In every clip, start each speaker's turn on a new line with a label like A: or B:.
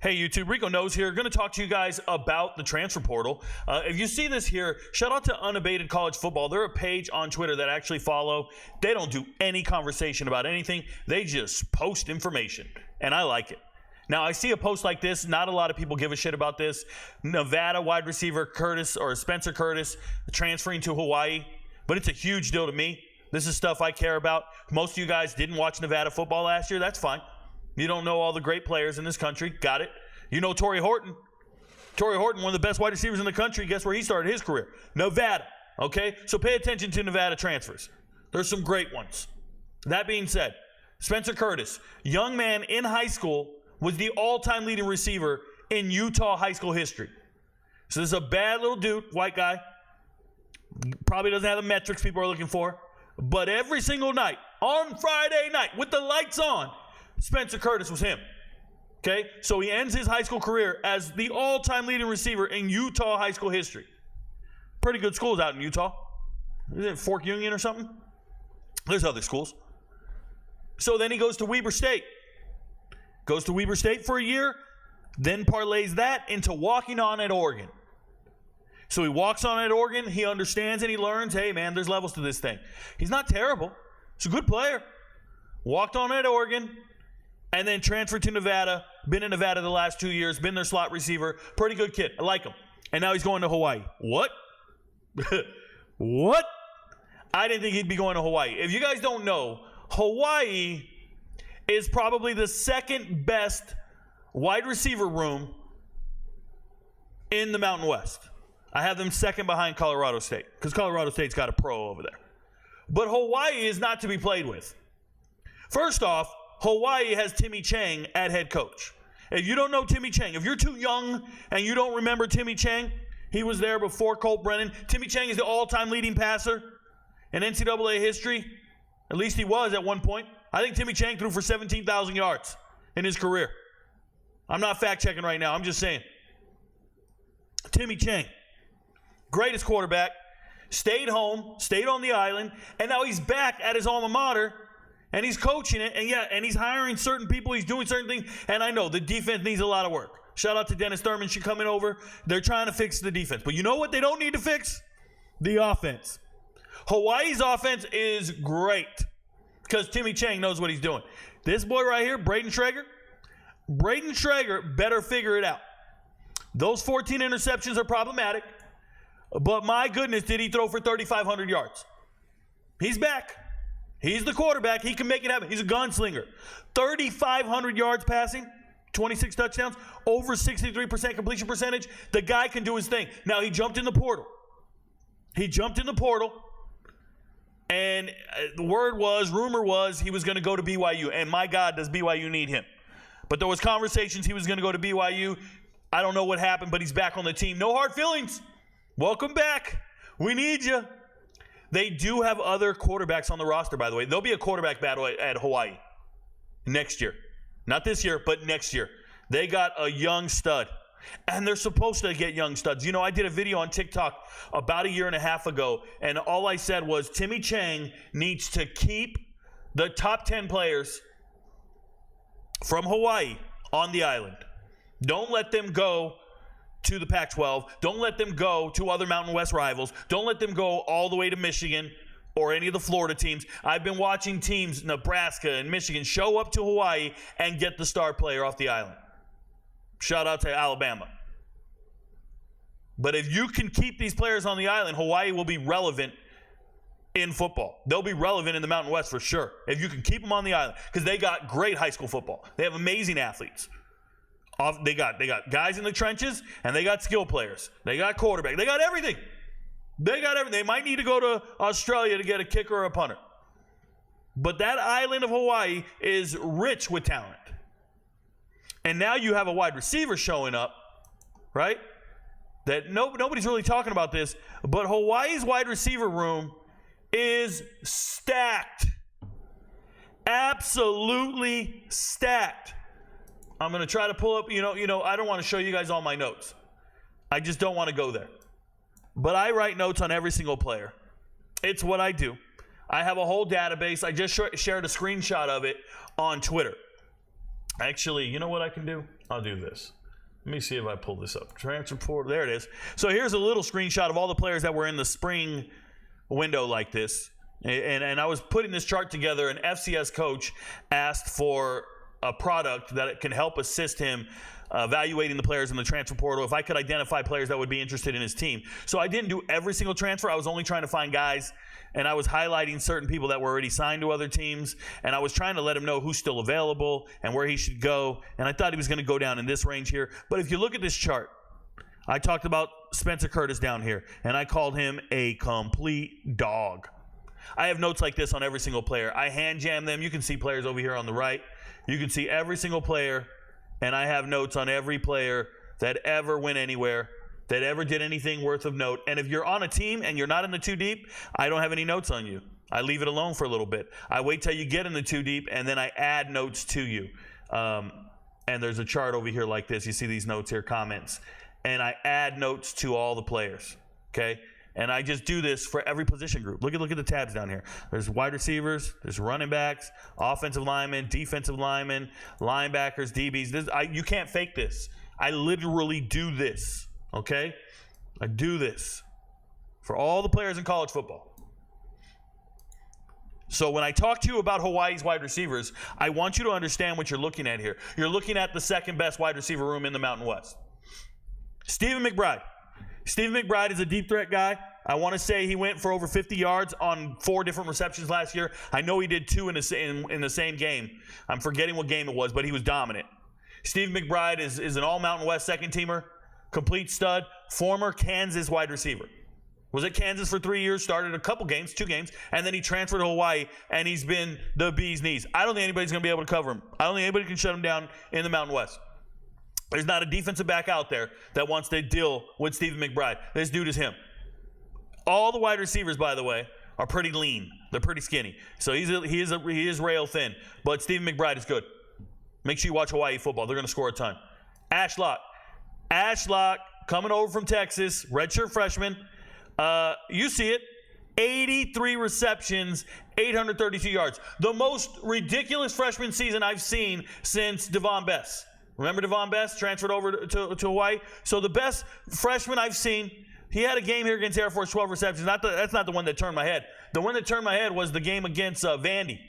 A: Hey YouTube, RicoKnows here. Going to talk to you guys about the transfer portal. If you see this here, shout out to Unabated College Football. They're a page on Twitter that I actually follow. They don't do any conversation about anything. They just post information, and I like it. Now, I see a post like this. Not a lot of people give a shit about this. Nevada wide receiver Spencer Curtis transferring to Hawaii, but it's a huge deal to me. This is stuff I care about. Most of you guys didn't watch Nevada football last year. That's fine. You don't know all the great players in this country. Got it. You know Torrey Horton. Torrey Horton, one of the best wide receivers in the country. Guess where he started his career? Nevada. Okay? So pay attention to Nevada transfers. There's some great ones. That being said, Spencer Curtis, young man in high school, was the all-time leading receiver in Utah high school history. So this is a bad little dude, white guy. Probably doesn't have the metrics people are looking for. But every single night, on Friday night, with the lights on, Spencer Curtis was him. Okay? So he ends his high school career as the all-time leading receiver in Utah high school history. Pretty good schools out in Utah. Isn't it Fork Union or something? There's other schools. So then he goes to Weber State. Goes to Weber State for a year, then parlays that into walking on at Oregon. So he walks on at Oregon. He understands and he learns, hey, man, there's levels to this thing. He's not terrible. He's a good player. Walked on at Oregon. And then transferred to Nevada. Been in Nevada the last 2 years. Been their slot receiver. Pretty good kid. I like him. And now he's going to Hawaii. What? What? I didn't think he'd be going to Hawaii. If you guys don't know, Hawaii is probably the second best wide receiver room in the Mountain West. I have them second behind Colorado State because Colorado State's got a pro over there. But Hawaii is not to be played with. First off, Hawaii has Timmy Chang at head coach. If you don't know Timmy Chang, if you're too young and you don't remember Timmy Chang, he was there before Colt Brennan. Timmy Chang is the all-time leading passer in NCAA history. At least he was at one point. I think Timmy Chang threw for 17,000 yards in his career. I'm not fact-checking right now. I'm just saying. Timmy Chang, greatest quarterback, stayed home, stayed on the island, and now he's back at his alma mater. And he's coaching it, and he's hiring certain people. He's doing certain things. And I know the defense needs a lot of work. Shout out to Dennis Thurman. She's coming over. They're trying to fix the defense. But you know what they don't need to fix? The offense. Hawaii's offense is great because Timmy Chang knows what he's doing. This boy right here, Brayden Schager better figure it out. Those 14 interceptions are problematic. But my goodness, did he throw for 3,500 yards? He's back. He's the quarterback. He can make it happen. He's a gunslinger. 3,500 yards passing, 26 touchdowns, over 63% completion percentage. The guy can do his thing. Now, he jumped in the portal. And the rumor was he was going to go to BYU. And my God, does BYU need him. But there was conversations he was going to go to BYU. I don't know what happened, but he's back on the team. No hard feelings. Welcome back. We need you. They do have other quarterbacks on the roster, by the way. There'll be a quarterback battle at Hawaii next year. Not this year, but next year. They got a young stud. And they're supposed to get young studs. You know, I did a video on TikTok about a year and a half ago, and all I said was Timmy Chang needs to keep the top 10 players from Hawaii on the island. Don't let them go to the Pac-12. Don't let them go to other Mountain West rivals. Don't let them go all the way to Michigan or any of the Florida teams. I've been watching teams, Nebraska and Michigan, show up to Hawaii and get the star player off the island. Shout out to Alabama. But if you can keep these players on the island, Hawaii will be relevant in football. They'll be relevant in the Mountain West for sure. If you can keep them on the island. Because they got great high school football. They have amazing athletes. They got guys in the trenches, and they got skill players. They got quarterback. They got everything. They might need to go to Australia to get a kicker or a punter. But that island of Hawaii is rich with talent. And now you have a wide receiver showing up, right? That nobody's really talking about this, but Hawaii's wide receiver room is stacked. Absolutely stacked. I'm going to try to pull up, I don't want to show you guys all my notes. I just don't want to go there. But I write notes on every single player. It's what I do. I have a whole database. I just shared a screenshot of it on Twitter. Actually, you know what I can do? I'll do this. Let me see if I pull this up. Transfer portal. There it is. So here's a little screenshot of all the players that were in the spring window like this. And I was putting this chart together. An FCS coach asked for a product that can help assist him evaluating the players in the transfer portal, if I could identify players that would be interested in his team. So I didn't do every single transfer. I was only trying to find guys, and I was highlighting certain people that were already signed to other teams, and I was trying to let him know who's still available and where he should go, and I thought he was going to go down in this range here. But if you look at this chart, I talked about Spencer Curtis down here, and I called him a complete dog. I have notes like this on every single player. I hand jam them. You can see players over here on the right. You can see every single player, and I have notes on every player that ever went anywhere, that ever did anything worth of note. And if you're on a team and you're not in the too deep, I don't have any notes on you. I leave it alone for a little bit. I wait till you get in the too deep, and then I add notes to you. And there's a chart over here like this. You see these notes here, comments. And I add notes to all the players, okay? And I just do this for every position group. Look at the tabs down here. There's wide receivers, there's running backs, offensive linemen, defensive linemen, linebackers, DBs. You can't fake this. I literally do this, okay? I do this for all the players in college football. So when I talk to you about Hawaii's wide receivers, I want you to understand what you're looking at here. You're looking at the second best wide receiver room in the Mountain West. Stephen McBride. Stephen McBride is a deep threat guy. I want to say he went for over 50 yards on 4 different receptions last year. I know he did 2 in the same game. I'm forgetting what game it was, but he was dominant. Stephen McBride is an all-Mountain West second teamer, complete stud, former Kansas wide receiver. Was at Kansas for 3 years, started a couple games, 2 games, and then he transferred to Hawaii, and he's been the bee's knees. I don't think anybody's going to be able to cover him. I don't think anybody can shut him down in the Mountain West. There's not a defensive back out there that wants to deal with Stephen McBride. This dude is him. All the wide receivers, by the way, are pretty lean. They're pretty skinny. So he is rail thin. But Stephen McBride is good. Make sure you watch Hawaii football. They're going to score a ton. Ashlock coming over from Texas, redshirt freshman. You see it. 83 receptions, 832 yards. The most ridiculous freshman season I've seen since Devon Bess. Remember Devon Bess transferred over to Hawaii? So the best freshman I've seen, he had a game here against Air Force, 12 receptions. That's not the one that turned my head. The one that turned my head was the game against Vandy.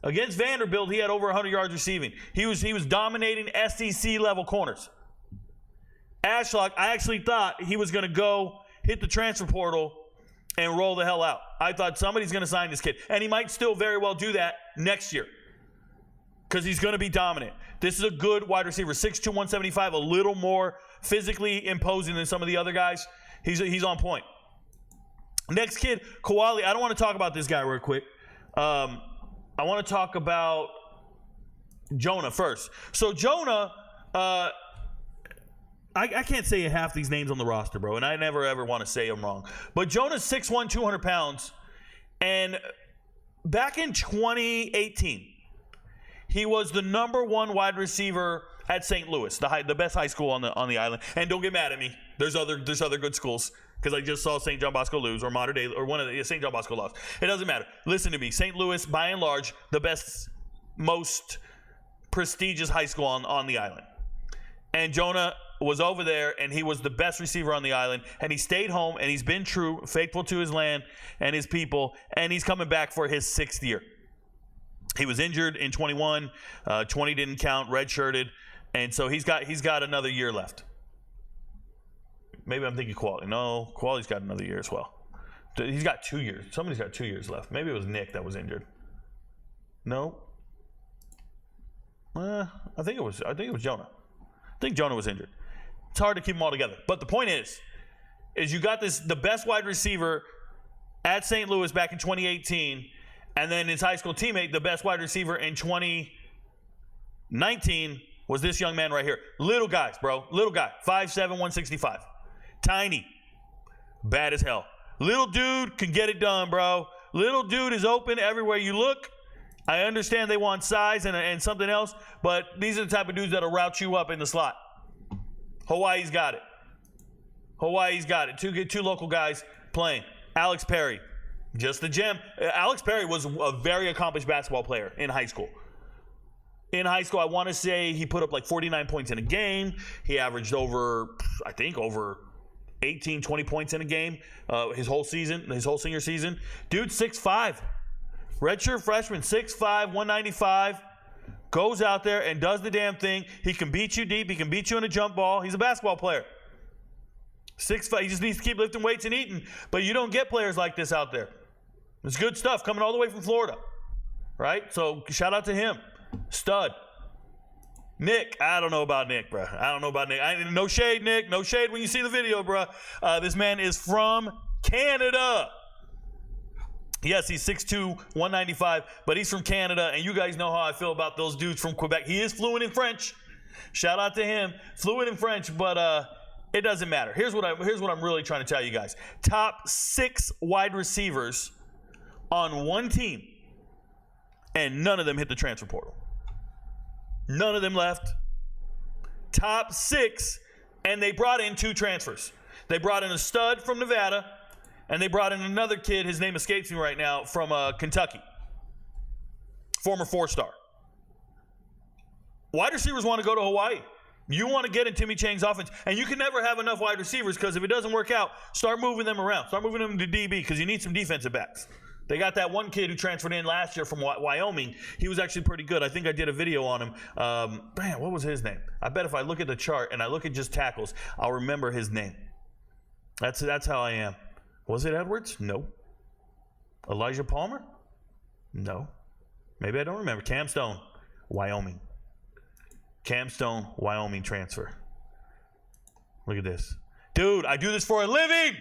A: Against Vanderbilt, he had over 100 yards receiving. He was dominating SEC-level corners. Ashlock, I actually thought he was going to go hit the transfer portal and roll the hell out. I thought somebody's going to sign this kid. And he might still very well do that next year because he's going to be dominant. This is a good wide receiver, 6'2", 175, a little more physically imposing than some of the other guys. He's on point. Next kid, Kowali. I don't want to talk about this guy real quick. I want to talk about Jonah first. So Jonah, I can't say half these names on the roster, bro, and I never ever want to say them wrong. But Jonah's 6'1", 200 pounds, and back in 2018, he was the number 1 wide receiver at St. Louis, the best high school on the island. And don't get mad at me. There's other good schools because I just saw St. John Bosco lose or Mater Dei or one of the St. John Bosco lost. It doesn't matter. Listen to me. St. Louis, by and large, the best, most prestigious high school on the island. And Jonah was over there, and he was the best receiver on the island. And he stayed home, and he's been true, faithful to his land and his people. And he's coming back for his 6th year. He was injured in 21, 20 didn't count, redshirted, and so he's got another year left. Maybe I'm thinking Quality. No, Quality's got another year as well. He's got 2 years. Somebody's got 2 years left. Maybe it was Nick that was injured. No. I think it was Jonah. I think Jonah was injured. It's hard to keep them all together. But the point is you got the best wide receiver at St. Louis back in 2018. And then his high school teammate, the best wide receiver in 2019, was this young man right here. Little guys, bro. Little guy. 5'7", 165. Tiny. Bad as hell. Little dude can get it done, bro. Little dude is open everywhere you look. I understand they want size and something else, but these are the type of dudes that'll route you up in the slot. Hawaii's got it. Two local guys playing. Alex Perry. Just the gem. Alex Perry was a very accomplished basketball player in high school. In high school, I want to say he put up like 49 points in a game. He averaged over 18, 20 points in a game his whole senior season. Dude, 6'5". Redshirt freshman, 6'5", 195. Goes out there and does the damn thing. He can beat you deep. He can beat you in a jump ball. He's a basketball player. 6'5". He just needs to keep lifting weights and eating. But you don't get players like this out there. It's good stuff coming all the way from Florida. Right? So shout out to him. Stud. Nick, I don't know about Nick, bro. I don't know about Nick. No shade, Nick. No shade when you see the video, bro. This man is from Canada. Yes, he's 6'2", 195, but he's from Canada, and you guys know how I feel about those dudes from Quebec. He is fluent in French. Shout out to him. Fluent in French, but it doesn't matter. Here's what I'm really trying to tell you guys. Top 6 wide receivers on one team, and none of them hit the transfer portal. None of them left. Top 6, and they brought in 2 transfers. They brought in a stud from Nevada, and they brought in another kid, his name escapes me right now, from Kentucky. Former 4-star. Wide receivers want to go to Hawaii. You want to get in Timmy Chang's offense, and you can never have enough wide receivers because if it doesn't work out, start moving them around. Start moving them to DB because you need some defensive backs. They got that one kid who transferred in last year from Wyoming. He was actually pretty good. I think I did a video on him. Man, what was his name? I bet if I look at the chart and I look at just tackles, I'll remember his name. That's how I am. Was it Edwards? No. Elijah Palmer? No. Maybe I don't remember. Cam Stone, Wyoming. Cam Stone, Wyoming transfer. Look at this. Dude, I do this for a living.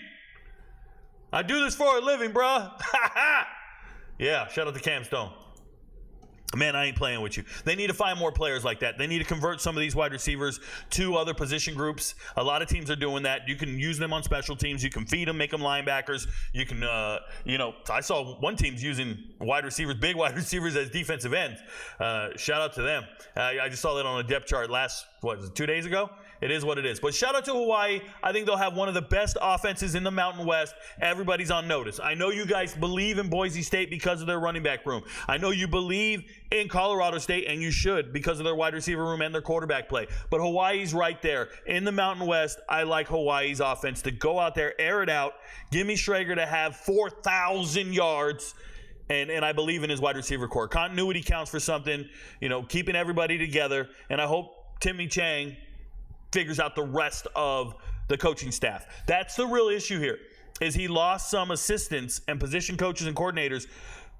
A: I do this for a living, bruh. Yeah, shout out to Cam Stone. Man, I ain't playing with you. They need to find more players like that. They need to convert some of these wide receivers to other position groups. A lot of teams are doing that. You can use them on special teams. You can feed them, make them linebackers. You can, I saw one team's using wide receivers, big wide receivers as defensive ends. Shout out to them. I just saw that on a depth chart 2 days ago? It is what it is. But shout out to Hawaii. I think they'll have one of the best offenses in the Mountain West. Everybody's on notice. I know you guys believe in Boise State because of their running back room. I know you believe in Colorado State, and you should because of their wide receiver room and their quarterback play. But Hawaii's right there. In the Mountain West, I like Hawaii's offense to go out there, air it out. Give me Schager to have 4,000 yards. And I believe in his wide receiver core. Continuity counts for something, keeping everybody together. And I hope Timmy Chang figures out the rest of the coaching staff. That's the real issue here, is he lost some assistants and position coaches and coordinators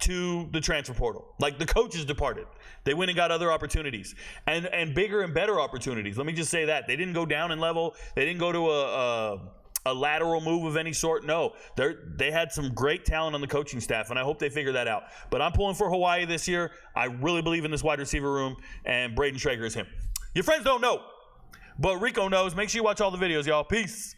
A: to the transfer portal. Like the coaches departed. They went and got other opportunities and bigger and better opportunities. Let me just say that. They didn't go down in level. They didn't go to a lateral move of any sort. No, they had some great talent on the coaching staff, and I hope they figure that out. But I'm pulling for Hawaii this year. I really believe in this wide receiver room, and Brayden Schager is him. Your friends don't know, but Rico knows. Make sure you watch all the videos, y'all. Peace.